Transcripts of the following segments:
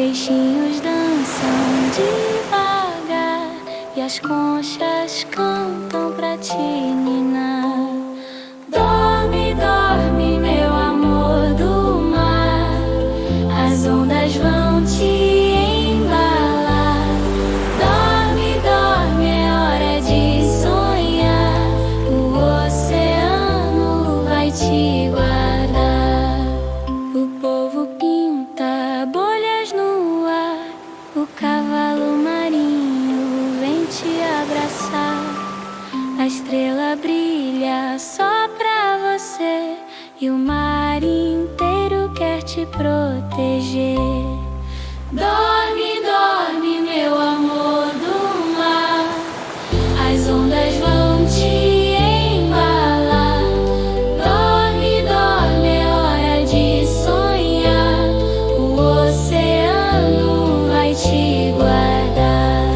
peixinhos dançam devagar e as conchas cantam pra te ninar. Dorme, dorme, meu amor do mar, as ondas vão te embalar. Dorme, dorme, é hora de sonhar, o oceano vai te guardar. O povo pinta bolhas no ar, o cavalo marinho vem te abraçar. A estrela brilha só pra você e o mar inteiro quer te proteger. Dorme, dorme, meu amor do mar, as ondas vão te embalar. Dorme, dorme, é hora de sonhar, o oceano vai te guardar.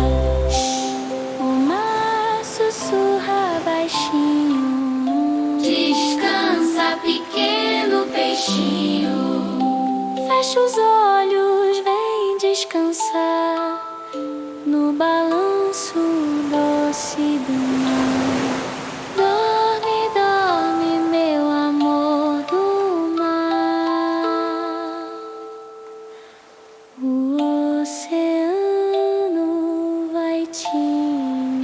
O mar sussurra baixinho, descansa, pequeno peixinho. Fecha os olhos, vem descansar no balanço doce do mar. Dorme, dorme, meu amor do mar, o oceano vai te ninar.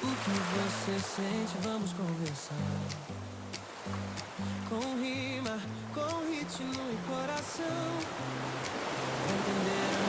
O que você sente, vamos conversar. Com rima, com ritmo e coração. Entender